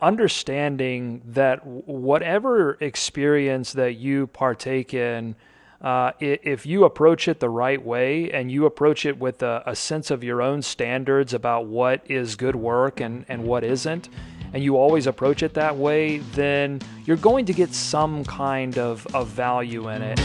understanding that whatever experience that you partake in, if you approach it the right way and you approach it with a sense of your own standards about what is good work and what isn't, and you always approach it that way, then you're going to get some kind of value in it.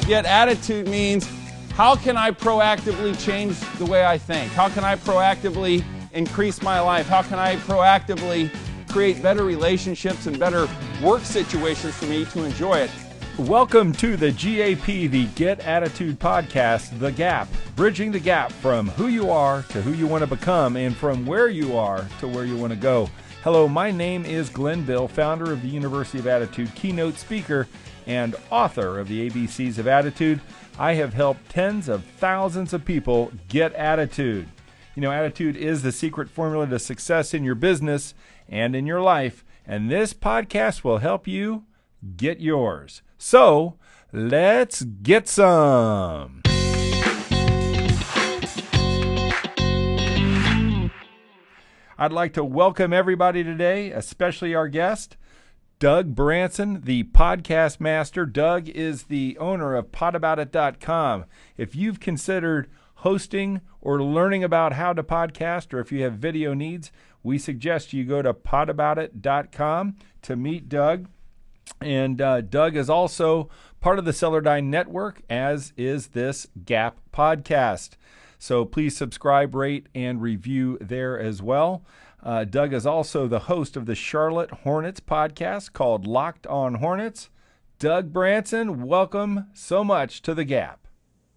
Yet attitude means, how can I proactively change the way I think? How can I proactively increase my life? How can I proactively create better relationships and better work situations for me to enjoy it? Welcome to the GAP, the Get Attitude Podcast, The Gap, bridging the gap from who you are to who you want to become and from where you are to where you want to go. Hello, my name is Glenn Bill, founder of the University of Attitude, keynote speaker, and author of the ABCs of Attitude. I have helped tens of thousands of people get attitude. You know, attitude is the secret formula to success in your business and in your life, and this podcast will help you get yours. So, let's get some. I'd like to welcome everybody today, especially our guest, Doug Branson, the podcast master. Doug is the owner of podaboutit.com. If you've considered hosting or learning about how to podcast, or if you have video needs, we suggest you go to podaboutit.com to meet Doug. And Doug is also part of the Cellardyne Network, as is this GAP podcast. So please subscribe, rate, and review there as well. Doug is also the host of the Charlotte Hornets podcast called Locked on Hornets. Doug Branson, welcome so much to The Gap.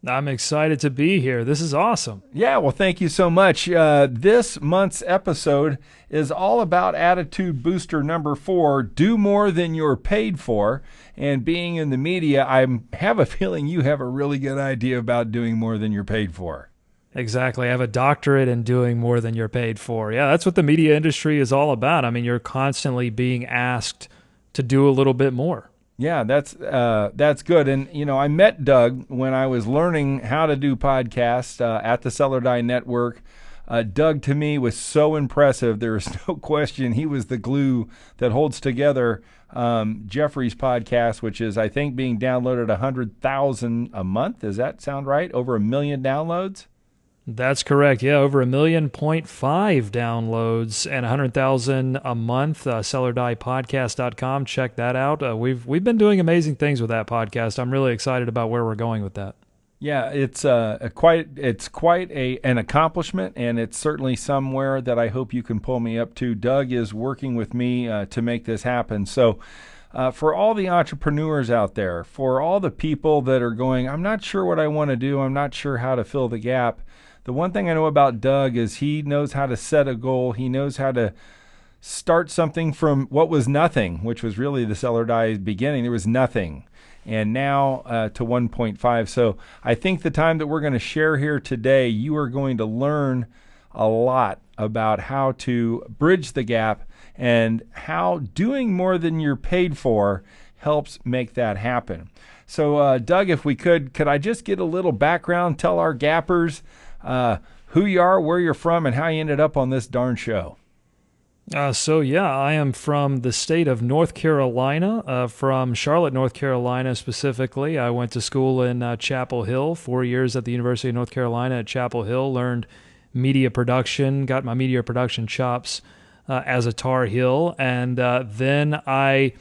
I'm excited to be here. This is awesome. Yeah, well, thank you so much. This month's episode is all about Attitude Booster number 4, Do More Than You're Paid For. And being in the media, I have a feeling you have a really good idea about doing more than you're paid for. Exactly. I have a doctorate in doing more than you're paid for. Yeah, that's what the media industry is all about. I mean, you're constantly being asked to do a little bit more. Yeah, that's good. And, you know, I met Doug when I was learning how to do podcasts at the Cellardyne Network. Doug, to me, was so impressive. There is no question he was the glue that holds together Jeffrey's podcast, which is, I think, being downloaded 100,000 a month. Does that sound right? Over 1 million downloads? That's correct. Yeah, over 1.5 million downloads and 100,000 a month. CellardynePodcast.com. Check that out. We've been doing amazing things with that podcast. I'm really excited about where we're going with that. Yeah, it's quite an accomplishment, and it's certainly somewhere that I hope you can pull me up to. Doug is working with me to make this happen. So for all the entrepreneurs out there, for all the people that are going, I'm not sure what I want to do, I'm not sure how to fill the gap, the one thing I know about Doug is he knows how to set a goal. He knows how to start something from what was nothing, which was really the Cellardyne beginning. There was nothing. And now to 1.5. So I think the time that we're going to share here today, you are going to learn a lot about how to bridge the gap and how doing more than you're paid for helps make that happen. So Doug, if we could I just get a little background, tell our gappers who you are, where you're from, and how you ended up on this darn show. I am from the state of North Carolina, from Charlotte, North Carolina specifically. I went to school in Chapel Hill, 4 years at the University of North Carolina at Chapel Hill, learned media production, got my media production chops as a Tar Heel, and then I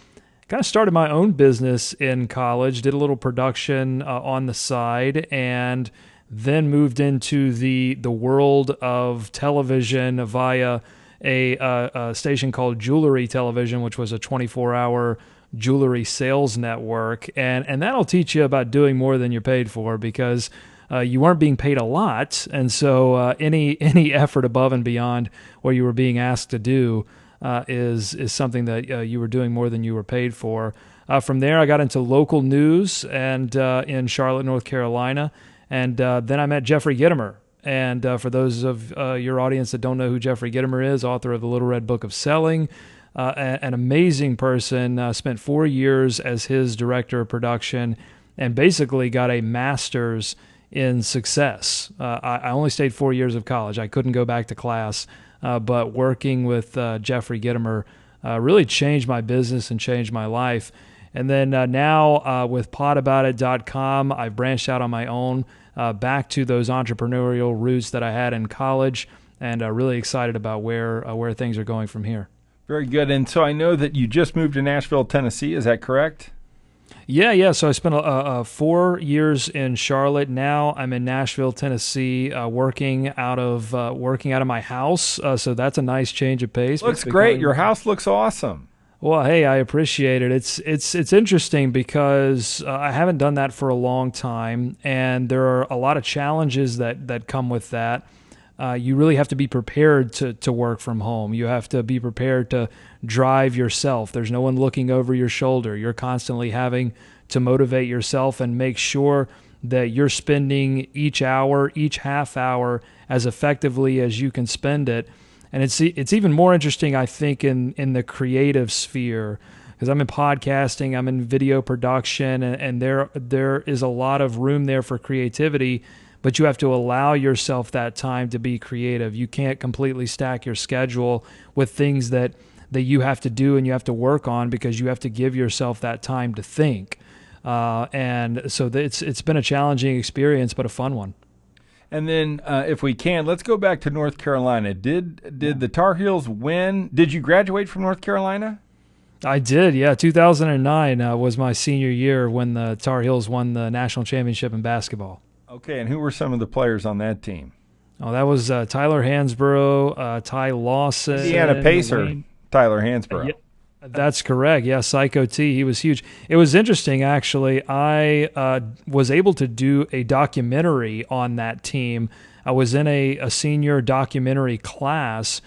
kind of started my own business in college, did a little production on the side, and then moved into the world of television via a station called Jewelry Television, which was a 24-hour jewelry sales network. And that'll teach you about doing more than you're paid for, because you weren't being paid a lot. And so any effort above and beyond what you were being asked to do is something that you were doing more than you were paid for. From there, I got into local news and in Charlotte, North Carolina. And then I met Jeffrey Gitomer. And for those of your audience that don't know who Jeffrey Gitomer is, author of the Little Red Book of Selling, an amazing person, spent 4 years as his director of production and basically got a master's in success. I only stayed 4 years of college. I couldn't go back to class, but working with Jeffrey Gitomer really changed my business and changed my life. And then now with podaboutit.com, I've branched out on my own back to those entrepreneurial roots that I had in college, and really excited about where things are going from here. Very good. And so I know that you just moved to Nashville, Tennessee. Is that correct? Yeah. So I spent 4 years in Charlotte. Now I'm in Nashville, Tennessee, working out of my house. So that's a nice change of pace. Looks great. Your house looks awesome. Well, hey, I appreciate it. It's interesting because I haven't done that for a long time, and there are a lot of challenges that come with that. You really have to be prepared to work from home. You have to be prepared to drive yourself. There's no one looking over your shoulder. You're constantly having to motivate yourself and make sure that you're spending each hour, each half hour as effectively as you can spend it. And it's even more interesting, I think, in the creative sphere, because I'm in podcasting, I'm in video production, and there is a lot of room there for creativity, but you have to allow yourself that time to be creative. You can't completely stack your schedule with things that you have to do and you have to work on, because you have to give yourself that time to think. And so it's been a challenging experience, but a fun one. And then, if we can, let's go back to North Carolina. Did the Tar Heels win? Did you graduate from North Carolina? I did, yeah. 2009 was my senior year when the Tar Heels won the national championship in basketball. Okay, and who were some of the players on that team? Oh, that was Tyler Hansbrough, Ty Lawson. Indiana Pacer, Tyler Hansbrough. Yeah. That's correct. Yeah, Psycho T. He was huge. It was interesting, actually. I was able to do a documentary on that team. I was in a senior documentary class,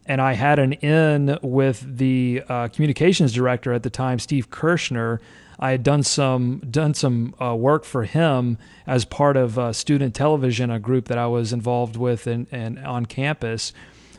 and I had an in with the communications director at the time, Steve Kirshner. I had done some work for him as part of student television, a group that I was involved with and on campus.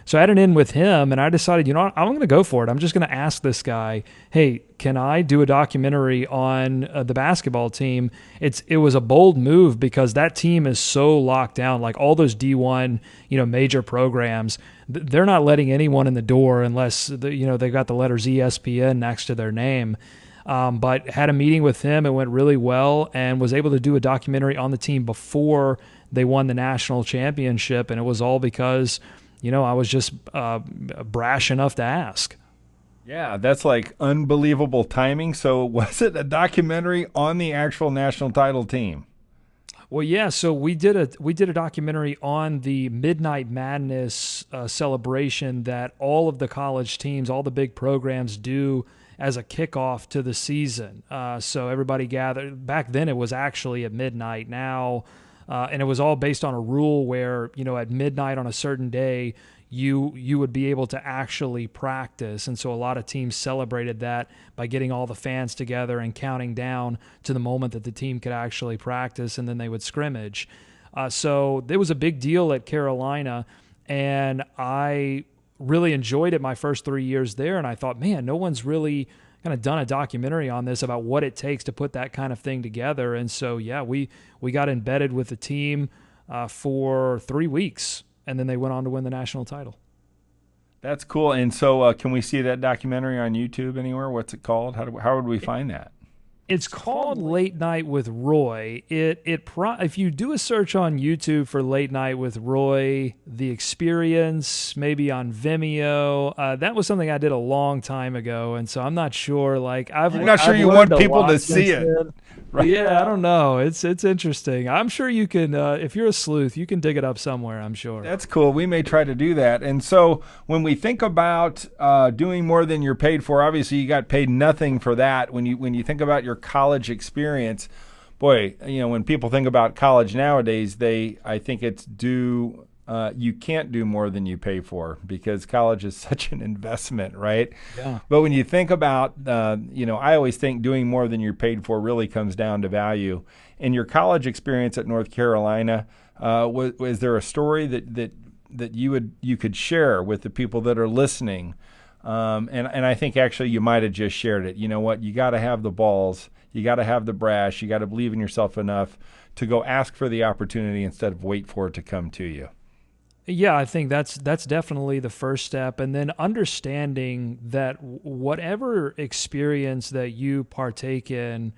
So I had an in with him, and I decided, I'm going to go for it. I'm just going to ask this guy, hey, can I do a documentary on the basketball team? It was a bold move because that team is so locked down. Like all those D1, major programs, they're not letting anyone in the door unless they've got the letters ESPN next to their name. But had a meeting with him. It went really well, and was able to do a documentary on the team before they won the national championship. And it was all because I was just brash enough to ask. Yeah, that's like unbelievable timing. So was it a documentary on the actual national title team? Well, yeah. So we did a documentary on the Midnight Madness celebration that all of the college teams, all the big programs do as a kickoff to the season. So everybody gathered. Back then, it was actually at midnight. Now. And it was all based on a rule where, at midnight on a certain day, you would be able to actually practice. And so a lot of teams celebrated that by getting all the fans together and counting down to the moment that the team could actually practice, and then they would scrimmage. So there was a big deal at Carolina, and I really enjoyed it my first 3 years there. And I thought, man, no one's really kind of done a documentary on this about what it takes to put that kind of thing together. And so, yeah, we got embedded with the team for 3 weeks, and then they went on to win the national title. That's cool. And so can we see that documentary on YouTube anywhere? What's it called? How would we find that? It's called Late Night with Roy. If you do a search on YouTube for Late Night with Roy, The Experience, maybe on Vimeo, that was something I did a long time ago, and so I'm not sure. I'm not sure you want people to see it. Right. Yeah, I don't know. It's interesting. I'm sure you can, if you're a sleuth, you can dig it up somewhere, I'm sure. That's cool. We may try to do that. And so when we think about doing more than you're paid for, obviously you got paid nothing for that. When you think about your college experience, boy, when people think about college nowadays, I think it's you can't do more than you pay for, because college is such an investment, right? Yeah. But when you think about, I always think doing more than you're paid for really comes down to value. In your college experience at North Carolina, was there a story that you could share with the people that are listening And I think actually you might have just shared it. You know what? You got to have the balls. You got to have the brass. You got to believe in yourself enough to go ask for the opportunity instead of wait for it to come to you. Yeah, I think that's definitely the first step. And then understanding that whatever experience that you partake in,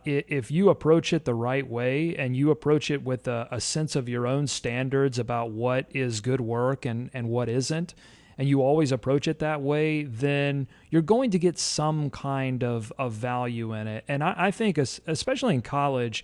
if you approach it the right way and you approach it with a sense of your own standards about what is good work and what isn't, and you always approach it that way, then you're going to get some kind of value in it. And I think, especially in college,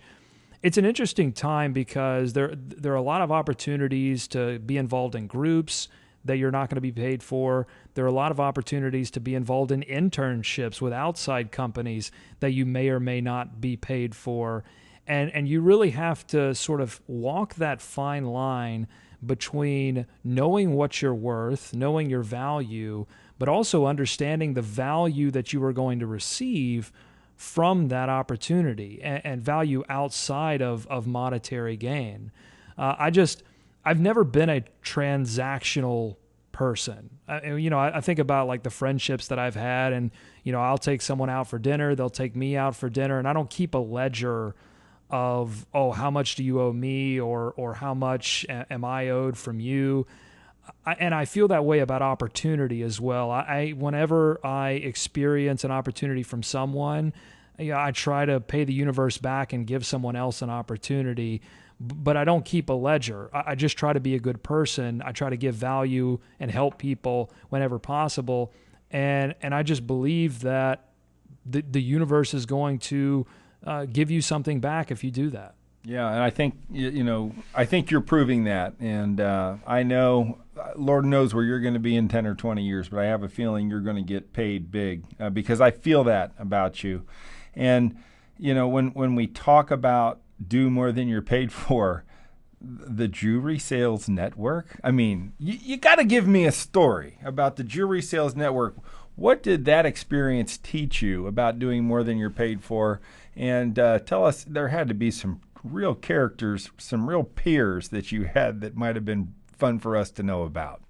it's an interesting time because there are a lot of opportunities to be involved in groups that you're not going to be paid for. There are a lot of opportunities to be involved in internships with outside companies that you may or may not be paid for. And you really have to sort of walk that fine line between knowing what you're worth, knowing your value, but also understanding the value that you are going to receive from that opportunity and value outside of monetary gain. I've never been a transactional person. I think about like the friendships that I've had, and I'll take someone out for dinner, they'll take me out for dinner, and I don't keep a ledger of, oh, how much do you owe me, or how much am I owed from you. And I feel that way about opportunity as well. Whenever I experience an opportunity from someone, I try to pay the universe back and give someone else an opportunity, but I don't keep a ledger. I just try to be a good person. I try to give value and help people whenever possible. And I just believe that the universe is going to give you something back if you do that. Yeah, and I think I think you're proving that, and I know, Lord knows where you're going to be in 10 or 20 years, but I have a feeling you're going to get paid big because I feel that about you. And when we talk about do more than you're paid for, the jewelry sales network, I mean, you got to give me a story about the jewelry sales network. What did that experience teach you about doing more than you're paid for? And tell us, there had to be some real characters, some real peers that you had that might have been fun for us to know about.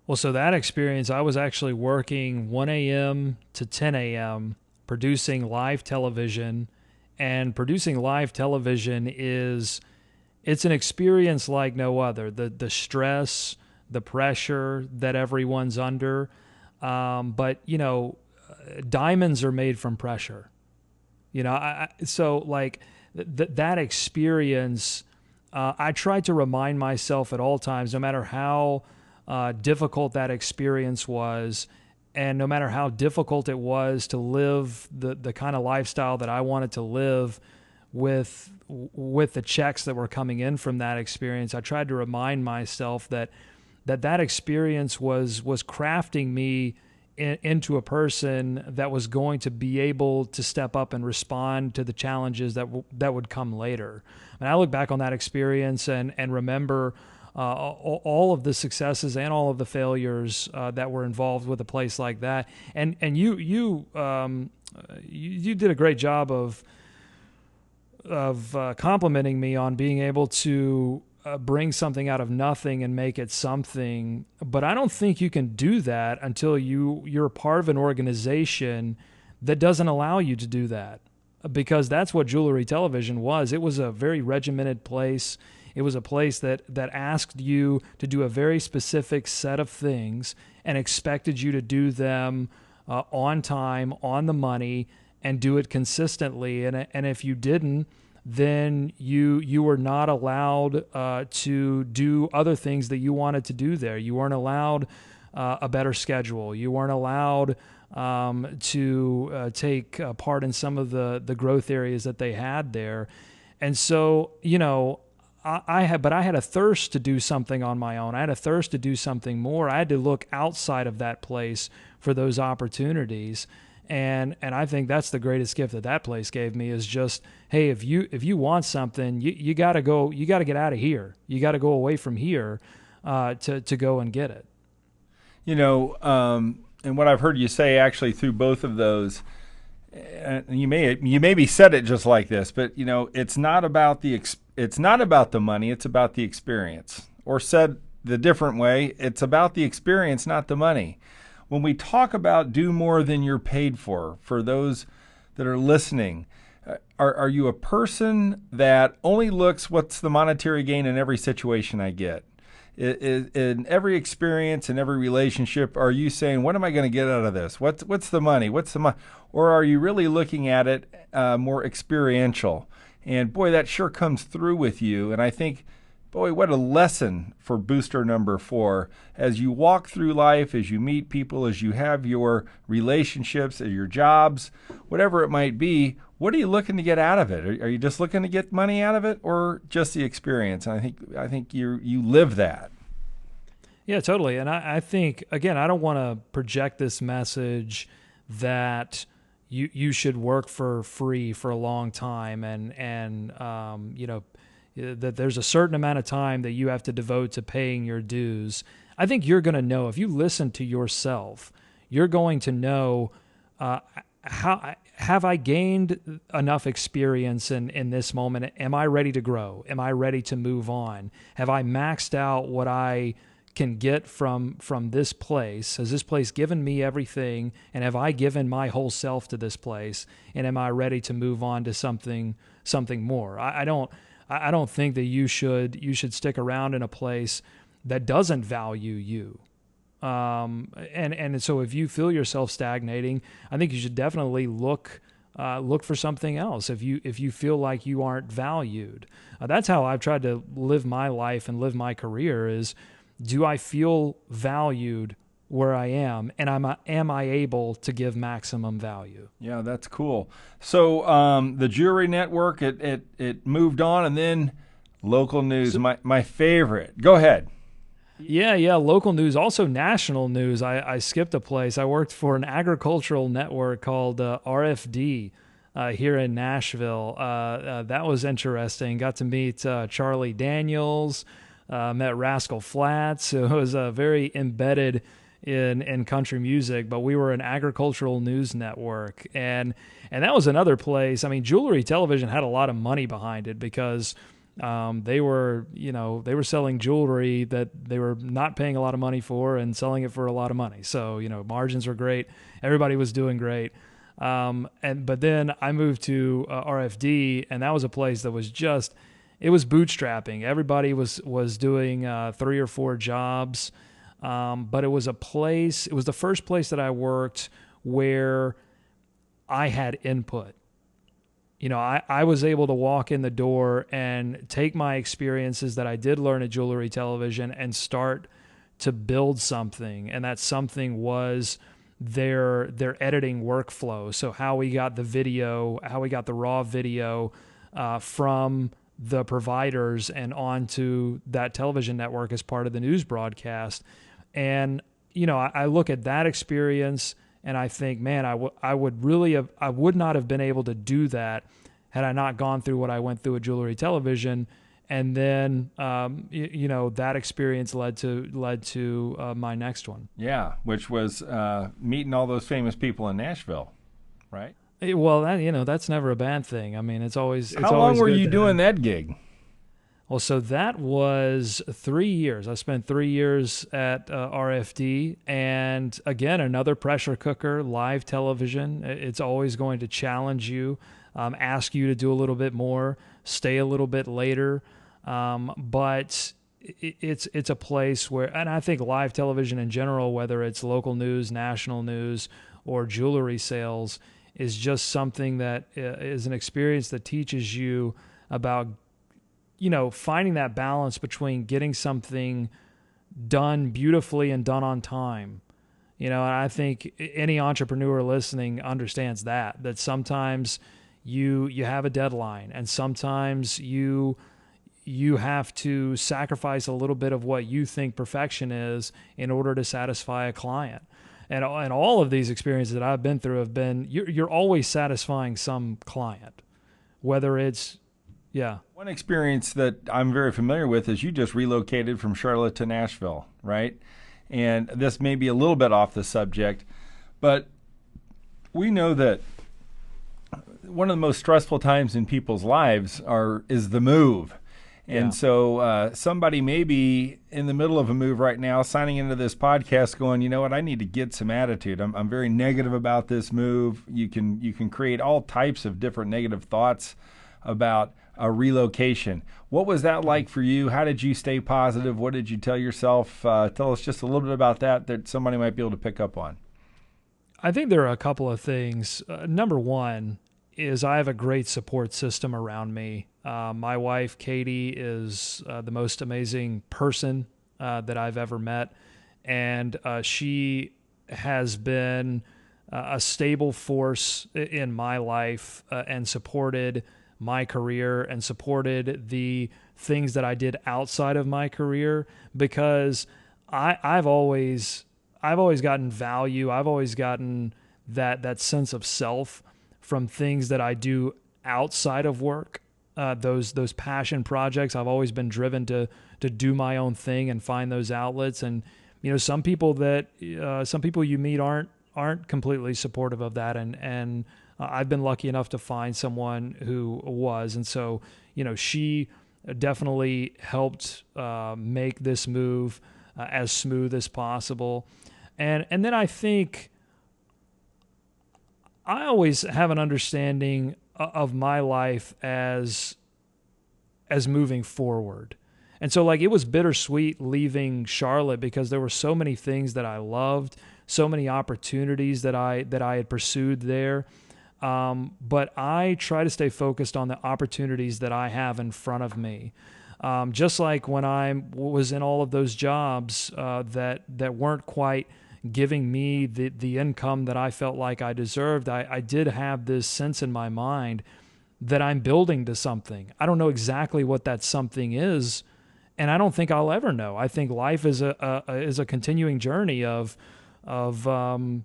Well, so that experience, I was actually working 1 a.m. to 10 a.m. producing live television. And producing live television it's an experience like no other. The stress, the pressure that everyone's under. But diamonds are made from pressure. So like that experience, I try to remind myself at all times, no matter how difficult that experience was, and no matter how difficult it was to live the kind of lifestyle that I wanted to live with the checks that were coming in from that experience, I tried to remind myself that experience was crafting me into a person that was going to be able to step up and respond to the challenges that would come later. And I look back on that experience and remember all of the successes and all of the failures that were involved with a place like that. And you did a great job of complimenting me on being able to bring something out of nothing and make it something. But I don't think you can do that until you're part of an organization that doesn't allow you to do that, because that's what Jewelry Television was. It was a very regimented place. It was a place that asked you to do a very specific set of things and expected you to do them on time, on the money, and do it consistently. And if you didn't, then you were not allowed to do other things that you wanted to do there. You weren't allowed a better schedule. You weren't allowed to take part in some of the growth areas that they had there. And so, I had a thirst to do something on my own. I had a thirst to do something more. I had to look outside of that place for those opportunities. And I think that's the greatest gift that place gave me, is just, hey, if you want something, you got to get out of here. You got to go away from here to go and get it. And what I've heard you say actually through both of those, and you maybe said it just like this, but it's not about the money, it's about the experience. Or said the different way, it's about the experience, not the money. when we talk about do more than you're paid for those that are listening, are you a person that only looks what's the monetary gain in every situation I get? In every experience, in every relationship, are you saying, what am I going to get out of this? What's the money? Or are you really looking at it more experiential? And boy, that sure comes through with you. And I think, boy, what a lesson for booster number 4. As you walk through life, as you meet people, as you have your relationships, as your jobs, whatever it might be, what are you looking to get out of it? Are you just looking to get money out of it, or just the experience? And I think you live that. Yeah, totally. And I think, again, I don't want to project this message that you should work for free for a long time and that there's a certain amount of time that you have to devote to paying your dues. I think you're going to know, if you listen to yourself, you're going to know how have I gained enough experience in this moment? Am I ready to grow? Am I ready to move on? Have I maxed out what I can get from this place? Has this place given me everything? And have I given my whole self to this place? And am I ready to move on to something more? I don't think that you should stick around in a place that doesn't value you. And so if you feel yourself stagnating, I think you should definitely look for something else. If you feel like you aren't valued, that's how I've tried to live my life and live my career. Is, do I feel valued where I am, and am I able to give maximum value? Yeah, that's cool. So the Jewelry Network, it moved on, and then local news, my favorite. Go ahead. Yeah, local news, also national news. I skipped a place. I worked for an agricultural network called RFD here in Nashville. That was interesting. Got to meet Charlie Daniels, met Rascal Flatts, who was very embedded in country music, but we were an agricultural news network. And that was another place. I mean, Jewelry Television had a lot of money behind it because they were selling jewelry that they were not paying a lot of money for and selling it for a lot of money. So, margins were great. Everybody was doing great. But then I moved to RFD, and that was a place that was it was bootstrapping. Everybody was doing 3 or 4 jobs. But it was the first place that I worked where I had input. I was able to walk in the door and take my experiences that I did learn at Jewelry Television and start to build something. And that something was their editing workflow. So how we got the raw video from the providers and onto that television network as part of the news broadcast. And, I look at that experience and I think, man, I would not have been able to do that had I not gone through what I went through at Jewelry Television. And then, that experience led to my next one. Yeah, which was meeting all those famous people in Nashville, right? Well, that's never a bad thing. I mean, it's always. How long were you doing that gig? Well, so that was 3 years. I spent 3 years at RFD, and again, another pressure cooker, live television. It's always going to challenge you, ask you to do a little bit more, stay a little bit later. But it's a place where, and I think live television in general, whether it's local news, national news, or jewelry sales, is just something that is an experience that teaches you about finding that balance between getting something done beautifully and done on time. And I think any entrepreneur listening understands that sometimes you have a deadline, and sometimes you have to sacrifice a little bit of what you think perfection is in order to satisfy a client. And all of these experiences that I've been through have been, you're always satisfying some client, whether it's, yeah. One experience that I'm very familiar with is you just relocated from Charlotte to Nashville, right? And this may be a little bit off the subject, but we know that one of the most stressful times in people's lives is the move. And so somebody may be in the middle of a move right now, signing into this podcast going, you know what, I need to get some attitude. I'm very negative about this move. You can create all types of different negative thoughts about a relocation. What was that like for you? How did you stay positive? What did you tell yourself? Tell us just a little bit about that somebody might be able to pick up on. I think there are a couple of things. Number one is I have a great support system around me. My wife, Katie, is the most amazing person that I've ever met. And she has been a stable force in my life and supported my career and supported the things that I did outside of my career, because I've always gotten value. I've always gotten that sense of self from things that I do outside of work. Those passion projects, I've always been driven to do my own thing and find those outlets. And some people you meet aren't completely supportive of that, and I've been lucky enough to find someone who was. And so she definitely helped make this move as smooth as possible. And then I think I always have an understanding of my life as moving forward. And so it was bittersweet leaving Charlotte, because there were so many things that I loved, so many opportunities that I had pursued there. But I try to stay focused on the opportunities that I have in front of me. Just like when I was in all of those jobs that weren't quite giving me the income that I felt like I deserved, I did have this sense in my mind that I'm building to something. I don't know exactly what that something is, and I don't think I'll ever know. I think life is a continuing journey of so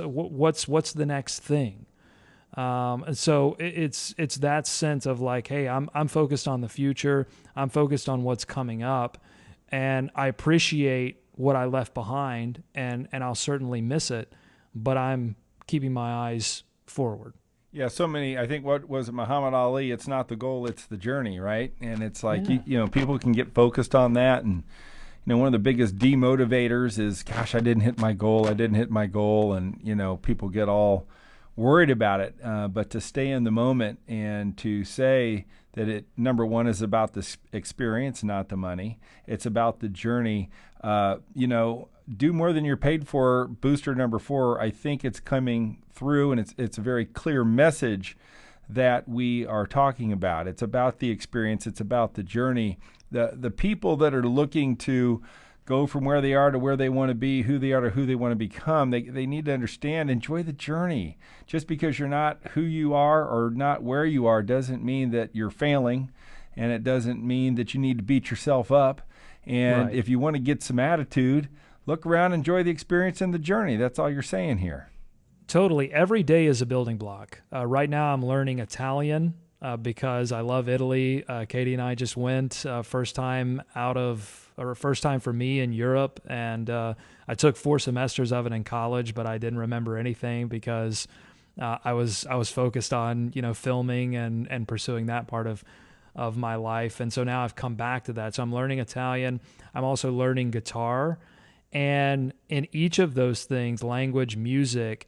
what's the next thing? And so it's that sense of hey, I'm focused on the future. I'm focused on what's coming up, and I appreciate what I left behind, and I'll certainly miss it, but I'm keeping my eyes forward. Yeah, so many. I think, what was it, Muhammad Ali? It's not the goal, it's the journey, right? And it's people can get focused on that, and one of the biggest demotivators is, gosh, I didn't hit my goal, and people get all worried about it. But to stay in the moment and to say that it, number one, is about the experience, not the money. It's about the journey. Do more than you're paid for. Booster number 4, I think it's coming through, and it's a very clear message that we are talking about. It's about the experience. It's about the journey. The people that are looking to go from where they are to where they want to be, who they are to who they want to become, they need to understand, enjoy the journey. Just because you're not who you are or not where you are doesn't mean that you're failing, and it doesn't mean that you need to beat yourself up. And Right. If you want to get some attitude, look around, enjoy the experience and the journey. That's all you're saying here. Totally. Every day is a building block. Right now I'm learning Italian because I love Italy. Katie and I just went first time for me in Europe. And I took 4 semesters of it in college, but I didn't remember anything because I was focused on, filming and pursuing that part of my life. And so now I've come back to that. So I'm learning Italian. I'm also learning guitar. And in each of those things, language, music,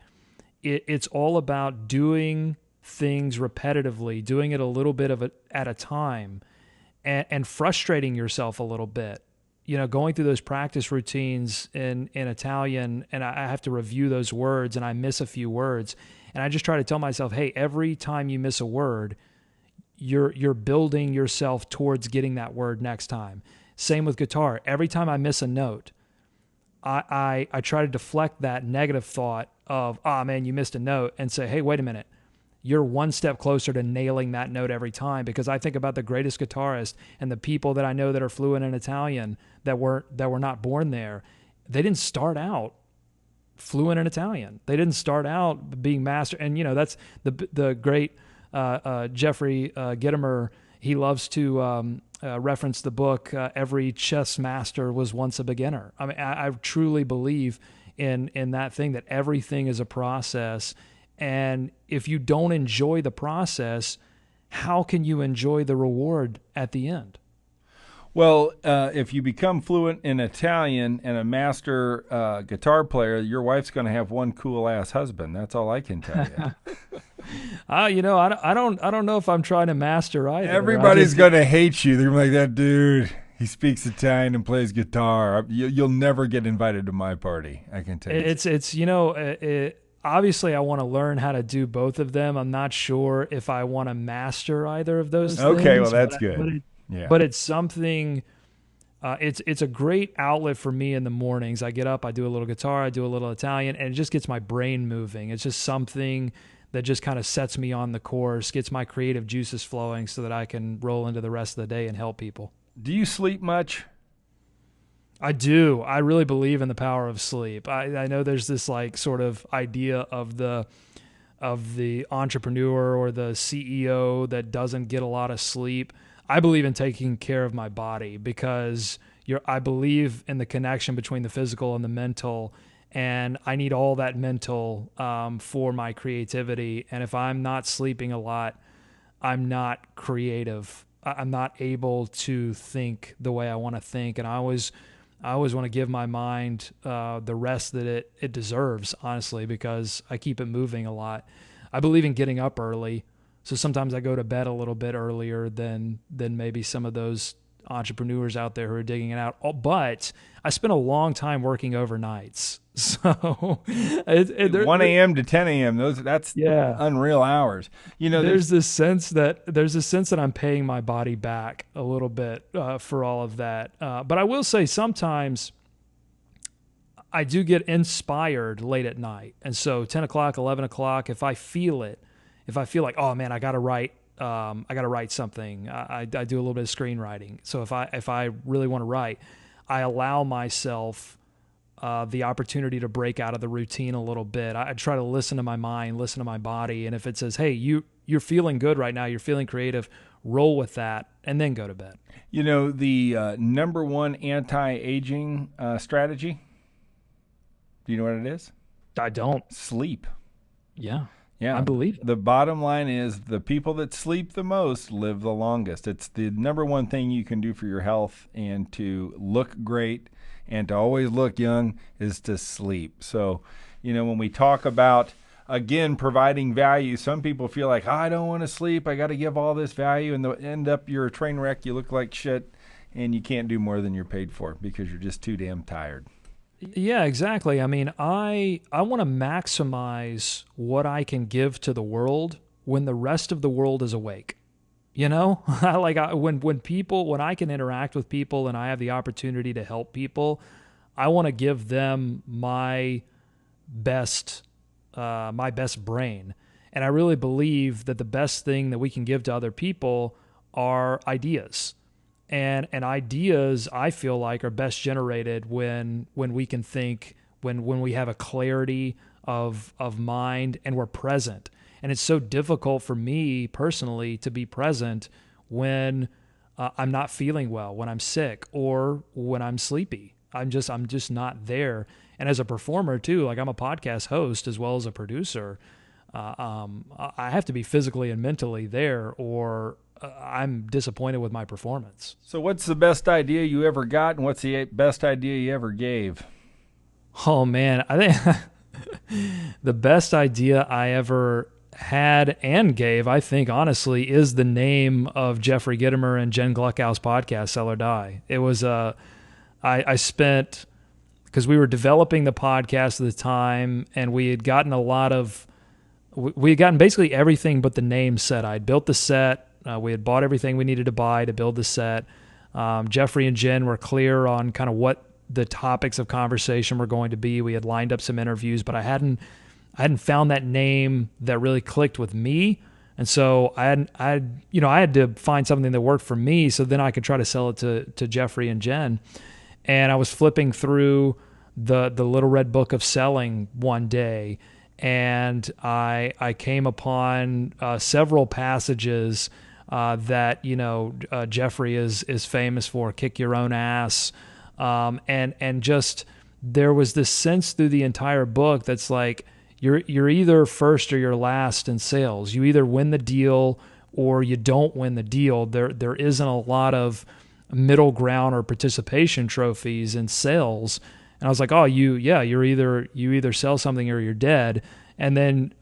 it's all about doing things repetitively, doing it a little bit at a time, and frustrating yourself a little bit. Going through those practice routines in Italian, and I have to review those words, and I miss a few words. And I just try to tell myself, hey, every time you miss a word, you're building yourself towards getting that word next time. Same with guitar. Every time I miss a note, I try to deflect that negative thought of, oh man, you missed a note, and say, hey, wait a minute. You're one step closer to nailing that note every time, because I think about the greatest guitarists and the people that I know that are fluent in Italian that were not born there. They didn't start out fluent in Italian. They didn't start out being master. And, that's the great Jeffrey Gitomer. He loves to reference the book, Every Chess Master Was Once a Beginner. I mean, I truly believe in that thing, that everything is a process. And if you don't enjoy the process, how can you enjoy the reward at the end? Well, if you become fluent in Italian and a master guitar player, your wife's going to have one cool ass husband. That's all I can tell you. I don't know if I'm trying to master either. Everybody's going to hate you. They're like, that dude, he speaks Italian and plays guitar. You'll never get invited to my party. I can tell you. It's obviously I want to learn how to do both of them. I'm not sure if I want to master either of those things. Okay, well, that's good. But it's something. It's a great outlet for me in the mornings. I get up, I do a little guitar, I do a little Italian, and it just gets my brain moving. It's just something that just kind of sets me on the course, gets my creative juices flowing, so that I can roll into the rest of the day and help people. Do you sleep much? I do. I really believe in the power of sleep. I know there's this like sort of idea of the entrepreneur or the CEO that doesn't get a lot of sleep. I believe in taking care of my body because I believe in the connection between the physical and the mental, and I need all that mental for my creativity. And if I'm not sleeping a lot, I'm not creative. I'm not able to think the way I want to think, and I always want to give my mind the rest that it deserves, honestly, because I keep it moving a lot. I believe in getting up early. So sometimes I go to bed a little bit earlier than maybe some of those entrepreneurs out there who are digging it out. But I spent a long time working overnights. So 1 a.m. to 10 a.m. That's unreal hours. There's this sense that I'm paying my body back a little bit for all of that. But I will say sometimes I do get inspired late at night. And so 10 o'clock, 11 o'clock, if I feel like, oh man, I got to write something. I do a little bit of screenwriting. So if I really want to write, I allow myself the opportunity to break out of the routine a little bit. I try to listen to my mind, listen to my body. And if it says, hey, you're feeling good right now, you're feeling creative, roll with that and then go to bed. The number one anti-aging strategy, do you know what it is? I don't. Sleep. Yeah. Yeah, I believe it. The bottom line is the people that sleep the most live the longest. It's the number one thing you can do for your health and to look great and to always look young is to sleep. So, when we talk about, again, providing value, some people feel like, I don't want to sleep. I got to give all this value, and they'll end up you're a train wreck. You look like shit, and you can't do more than you're paid for because you're just too damn tired. Yeah, exactly. I mean, I want to maximize what I can give to the world when the rest of the world is awake. When I can interact with people and I have the opportunity to help people, I want to give them my best brain. And I really believe that the best thing that we can give to other people are ideas. And ideas, I feel like, are best generated when we can think, when we have a clarity of mind and we're present. And it's so difficult for me personally to be present when I'm not feeling well, when I'm sick, or when I'm sleepy. I'm just not there. And as a performer too, like I'm a podcast host as well as a producer. I have to be physically and mentally there, or I'm disappointed with my performance. So what's the best idea you ever got, and what's the best idea you ever gave? Oh, man. I think the best idea I ever had and gave, I think, honestly, is the name of Jeffrey Gitomer and Jen Gluckow's podcast, Sell or Die. It was, I spent, because we were developing the podcast at the time, and we had gotten basically everything but the name set. I'd built the set. We had bought everything we needed to buy to build the set. Jeffrey and Jen were clear on kind of what the topics of conversation were going to be. We had lined up some interviews, but I hadn't found that name that really clicked with me. And so I had to find something that worked for me, so then I could try to sell it to Jeffrey and Jen. And I was flipping through the Little Red Book of Selling one day, and I came upon several passages that Jeffrey is famous for, kick your own ass, and just there was this sense through the entire book that's like you're either first or you're last in sales. You either win the deal or you don't win the deal. There isn't a lot of middle ground or participation trophies in sales. And I was like, oh, you either sell something or you're dead. And then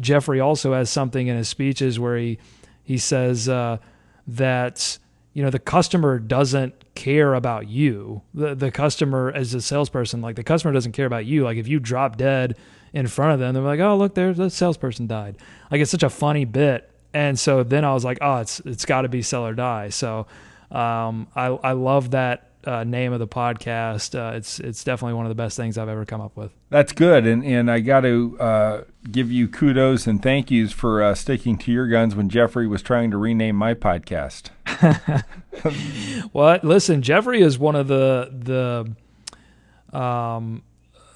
Jeffrey also has something in his speeches where he says that the customer doesn't care about you. The customer, as a salesperson, like the customer doesn't care about you. Like if you drop dead in front of them, they're like, oh, look, there's the salesperson died. Like it's such a funny bit. And so then I was like, oh, it's got to be sell or die. So I love that name of the podcast. It's definitely one of the best things I've ever come up with. That's good, and I got to give you kudos and thank yous for sticking to your guns when Jeffrey was trying to rename my podcast. Well, listen, Jeffrey is one of the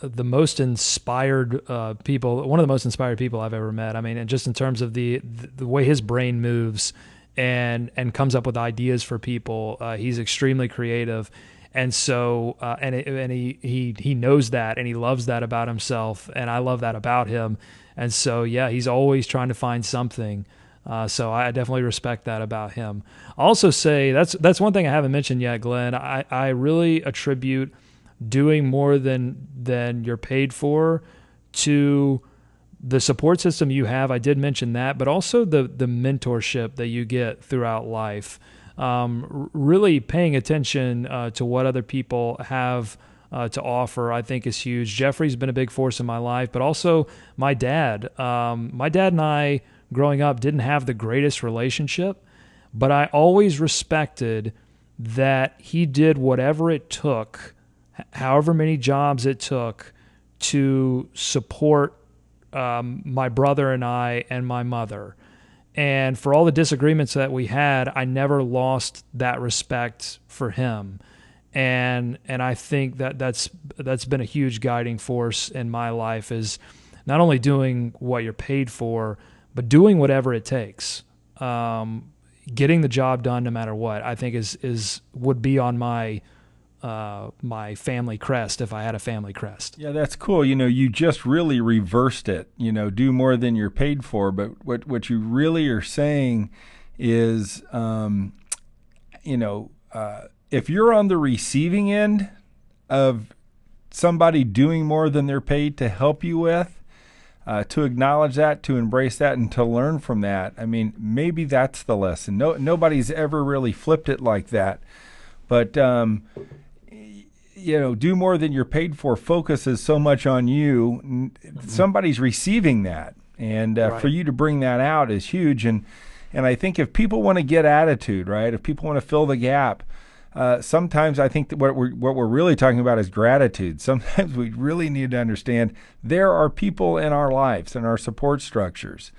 most inspired people, one of the most inspired people I've ever met. I mean, and just in terms of the way his brain moves and comes up with ideas for people, he's extremely creative. And so, and he knows that, and he loves that about himself, and I love that about him. And so, yeah, he's always trying to find something. So I definitely respect that about him. I'll also say that's one thing I haven't mentioned yet, Glenn. I really attribute doing more than you're paid for to the support system you have. I did mention that, but also the mentorship that you get throughout life. Really paying attention to what other people have to offer, I think, is huge. Jeffrey's been a big force in my life, but also my dad. My dad and I, growing up, didn't have the greatest relationship, but I always respected that he did whatever it took, however many jobs it took, to support my brother and I and my mother. And for all the disagreements that we had, I never lost that respect for him. And I think that's been a huge guiding force in my life, is not only doing what you're paid for, but doing whatever it takes. Getting the job done no matter what, I think would be on my family crest if I had a family crest. Yeah, that's cool. You just really reversed it. Do more than you're paid for. But what you really are saying is, if you're on the receiving end of somebody doing more than they're paid to help you with, to acknowledge that, to embrace that, and to learn from that. I mean, maybe that's the lesson. Nobody's ever really flipped it like that. But do more than you're paid for focuses so much on you. Mm-hmm. Somebody's receiving that. And right. For you to bring that out is huge. And I think if people want to get attitude, right, if people want to fill the gap, sometimes I think that what we're really talking about is gratitude. Sometimes we really need to understand there are people in our lives and our support structures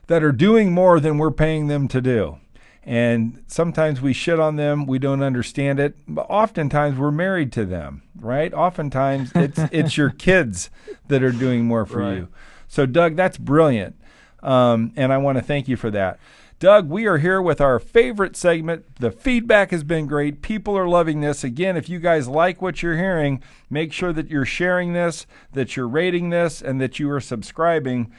that are doing more than we're paying them to do. And sometimes we shit on them. We don't understand it. But oftentimes we're married to them, right? Oftentimes it's your kids that are doing more for right. you. So, Doug, that's brilliant. And I want to thank you for that. Doug, we are here with our favorite segment. The feedback has been great. People are loving this. Again, if you guys like what you're hearing, make sure that you're sharing this, that you're rating this, and that you are subscribing.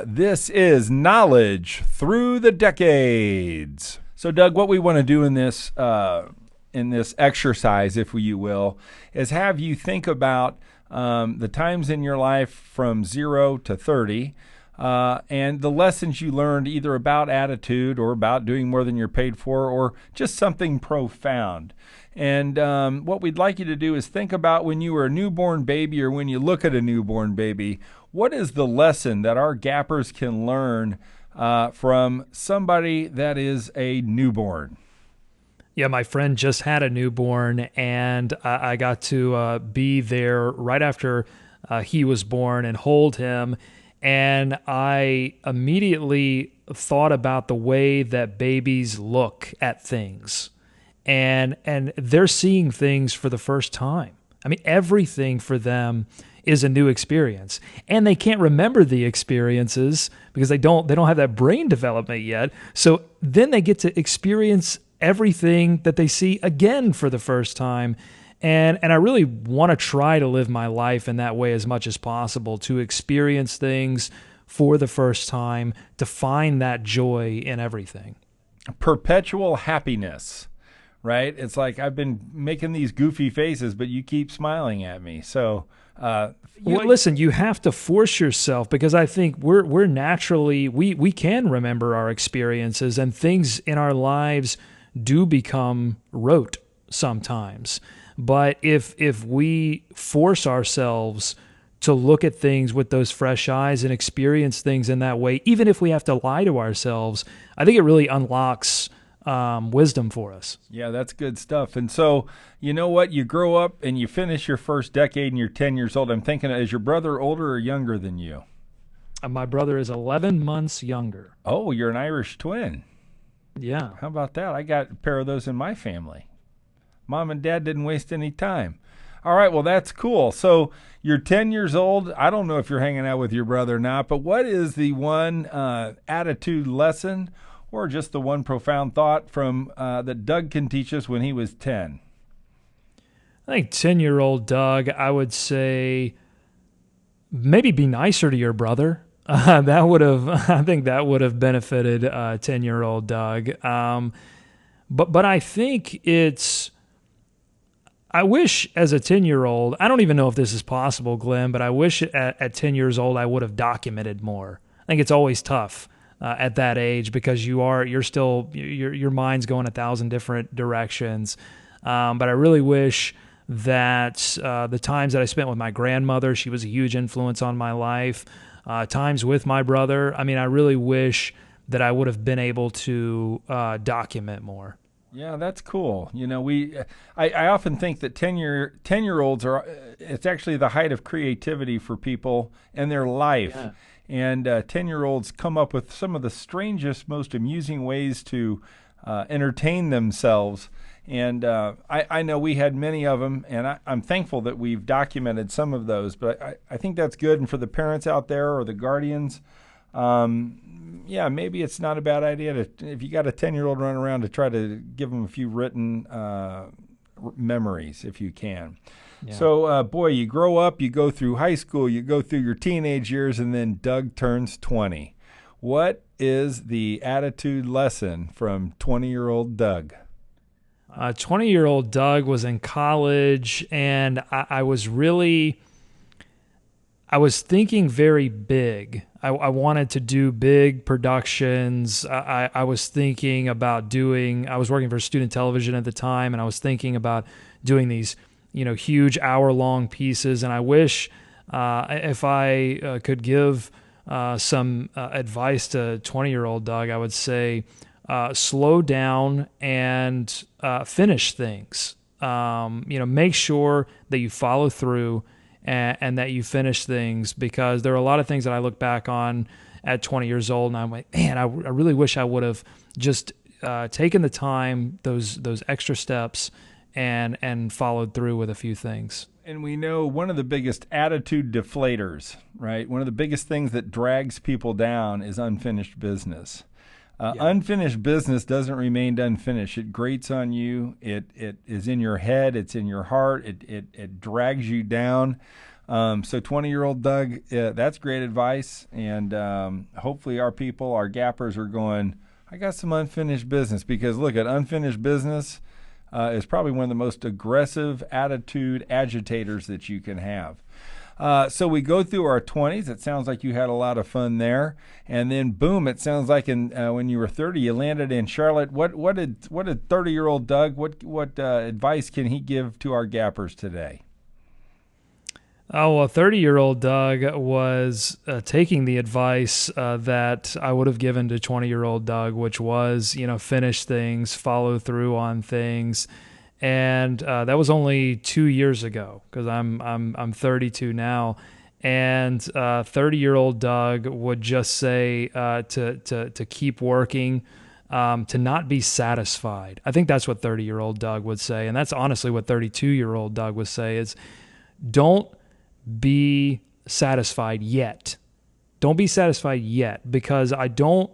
This is Knowledge Through the Decades. So, Doug, what we want to do in this exercise, if you will, is have you think about the times in your life from 0 to 30, and the lessons you learned either about attitude or about doing more than you're paid for, or just something profound. And what we'd like you to do is think about when you were a newborn baby, or when you look at a newborn baby, what is the lesson that our gappers can learn from somebody that is a newborn? Yeah, my friend just had a newborn, and I got to be there right after he was born and hold him. And I immediately thought about the way that babies look at things. And they're seeing things for the first time. I mean, everything for them is a new experience. And they can't remember the experiences because they don't have that brain development yet. So then they get to experience everything that they see again for the first time. And I really want to try to live my life in that way as much as possible, to experience things for the first time to find that joy in everything. Perpetual happiness, right? It's like I've been making these goofy faces, but you keep smiling at me. So, well, listen, you have to force yourself, because I think we're naturally, we can remember our experiences, and things in our lives do become rote sometimes. But if we force ourselves to look at things with those fresh eyes and experience things in that way, even if we have to lie to ourselves, I think it really unlocks wisdom for us. Yeah, that's good stuff. And so, you know what? You grow up and you finish your first decade and you're 10 years old. I'm thinking, is your brother older or younger than you? My brother is 11 months younger. Oh, you're an Irish twin. Yeah. How about that? I got a pair of those in my family. Mom and Dad didn't waste any time. All right, well, that's cool. So you're 10 years old. I don't know if you're hanging out with your brother or not, but what is the one attitude lesson or just the one profound thought from that Doug can teach us when he was 10? I think 10-year-old Doug, I would say maybe be nicer to your brother. I think that would have benefited 10-year-old Doug. But I think I wish as a 10-year-old, I don't even know if this is possible, Glenn, but I wish at 10 years old I would have documented more. I think it's always tough at that age, because your mind's going 1,000 different directions. But I really wish that the times that I spent with my grandmother, she was a huge influence on my life. Times with my brother, I really wish that I would have been able to document more. Yeah, that's cool. You know, I often think that 10-year-olds are, it's actually the height of creativity for people and their life. Yeah. And 10-year-olds come up with some of the strangest, most amusing ways to entertain themselves. And I know we had many of them, and I'm thankful that we've documented some of those. But I think that's good. And for the parents out there or the guardians, yeah, maybe it's not a bad idea if you got a 10-year-old running around, to try to give them a few written memories if you can. Yeah. So, boy, you grow up, you go through high school, you go through your teenage years, and then Doug turns 20. What is the attitude lesson from 20-year-old Doug? 20-year-old Doug was in college, and I was thinking very big. I wanted to do big productions. I was thinking about I was working for student television at the time, and I was thinking about doing these, huge hour-long pieces. And I wish if I could give some advice to 20-year-old Doug, I would say slow down and finish things. Make sure that you follow through and that you finish things, because there are a lot of things that I look back on at 20 years old and I'm like, man, I really wish I would have just taken the time, those extra steps, and followed through with a few things. And we know one of the biggest attitude deflators, right? One of the biggest things that drags people down is unfinished business. Unfinished business doesn't remain unfinished. It grates on you. It is in your head. It's in your heart. It drags you down. So 20-year-old Doug, that's great advice. And hopefully our people, our gappers, are going, I got some unfinished business. Because look, at unfinished business is probably one of the most aggressive attitude agitators that you can have. So we go through our 20s. It sounds like you had a lot of fun there, and then boom! It sounds like when you were 30, you landed in Charlotte. What did 30-year-old Doug? What advice can he give to our gappers today? Oh, well, 30-year-old Doug was taking the advice that I would have given to 20-year-old Doug, which was, finish things, follow through on things. And that was only 2 years ago, because I'm 32 now, and 30-year-old Doug would just say to keep working, to not be satisfied. I think that's what 30-year-old Doug would say, and that's honestly what 32-year-old Doug would say: is don't be satisfied yet. Don't be satisfied yet, because I don't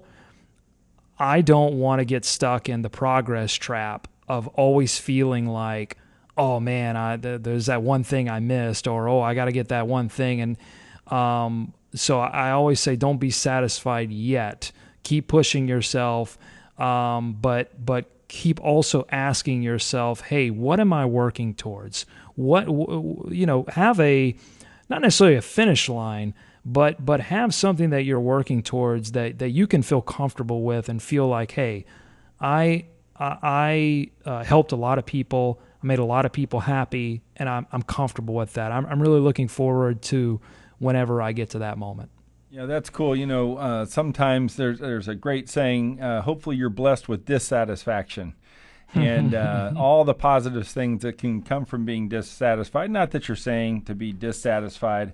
want to get stuck in the progress trap of always feeling like, oh man, there's that one thing I missed, or oh, I got to get that one thing. And So I always say, don't be satisfied yet. Keep pushing yourself, but keep also asking yourself, hey, what am I working towards? Have not necessarily a finish line, but have something that you're working towards that you can feel comfortable with and feel like, hey, I helped a lot of people. I made a lot of people happy, and I'm comfortable with that. I'm really looking forward to whenever I get to that moment. Yeah, that's cool. Sometimes there's a great saying, hopefully you're blessed with dissatisfaction. And all the positive things that can come from being dissatisfied. Not that you're saying to be dissatisfied,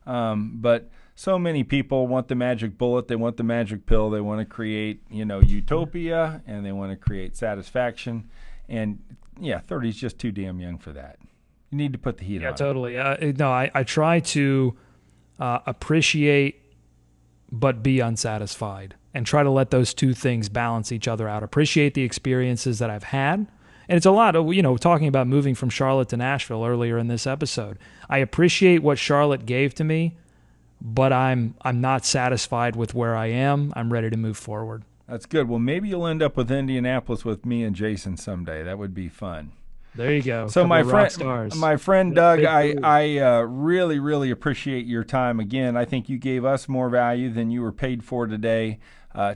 but so many people want the magic bullet. They want the magic pill. They want to create, utopia, and they want to create satisfaction. And, 30 is just too damn young for that. You need to put the heat on. Yeah, totally. I try to appreciate but be unsatisfied, and try to let those two things balance each other out. Appreciate the experiences that I've had. And it's a lot of, talking about moving from Charlotte to Nashville earlier in this episode. I appreciate what Charlotte gave to me, but I'm not satisfied with where I am. I'm ready to move forward. That's good. Well, maybe you'll end up with Indianapolis with me and Jason someday. That would be fun. There you go. So my friend Doug, I really, really appreciate your time. Again, I think you gave us more value than you were paid for today.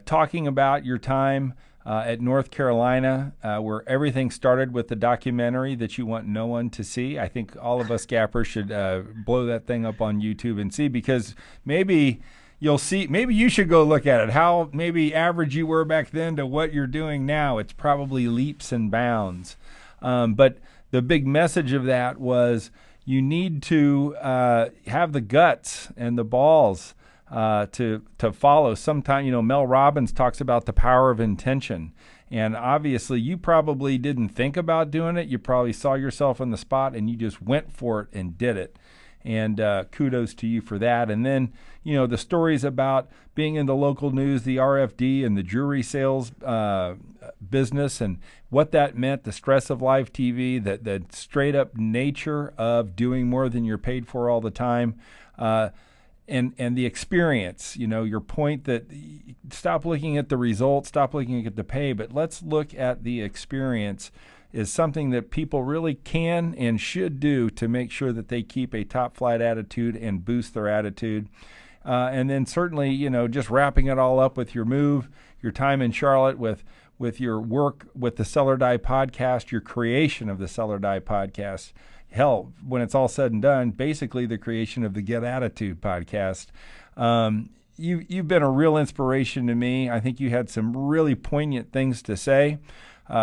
Talking about your time at North Carolina, where everything started with the documentary that you want no one to see. I think all of us gappers should blow that thing up on YouTube and see, because maybe you'll see, maybe you should go look at it, how maybe average you were back then to what you're doing now. It's probably leaps and bounds. But the big message of that was you need to have the guts and the balls to follow. Sometime, Mel Robbins talks about the power of intention. And obviously, you probably didn't think about doing it. You probably saw yourself on the spot, and you just went for it and did it. And kudos to you for that. And then, the stories about being in the local news, the RFD and the jewelry sales business, and what that meant, the stress of live TV, the straight up nature of doing more than you're paid for all the time, and the experience, your point that stop looking at the results, stop looking at the pay, but let's look at the experience, is something that people really can and should do to make sure that they keep a top flight attitude and boost their attitude. And then certainly, just wrapping it all up with your move, your time in Charlotte, with your work with the Sell or Die podcast, your creation of the Sell or Die podcast. Hell, when it's all said and done, basically the creation of the Get Attitude podcast. You've been a real inspiration to me. I think you had some really poignant things to say.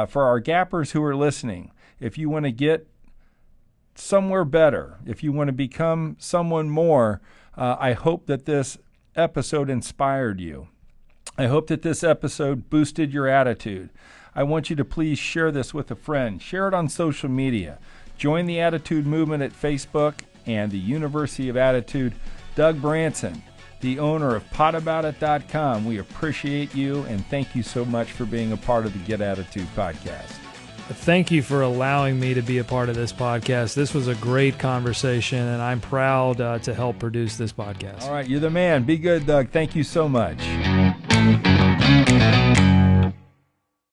For our gappers who are listening, if you want to get somewhere better, if you want to become someone more, I hope that this episode inspired you. I hope that this episode boosted your attitude. I want you to please share this with a friend. Share it on social media. Join the Attitude Movement at Facebook and the University of Attitude. Doug Branson, the owner of PotAboutIt.com. We appreciate you, and thank you so much for being a part of the Get Attitude podcast. Thank you for allowing me to be a part of this podcast. This was a great conversation, and I'm proud to help produce this podcast. All right, you're the man. Be good, Doug. Thank you so much.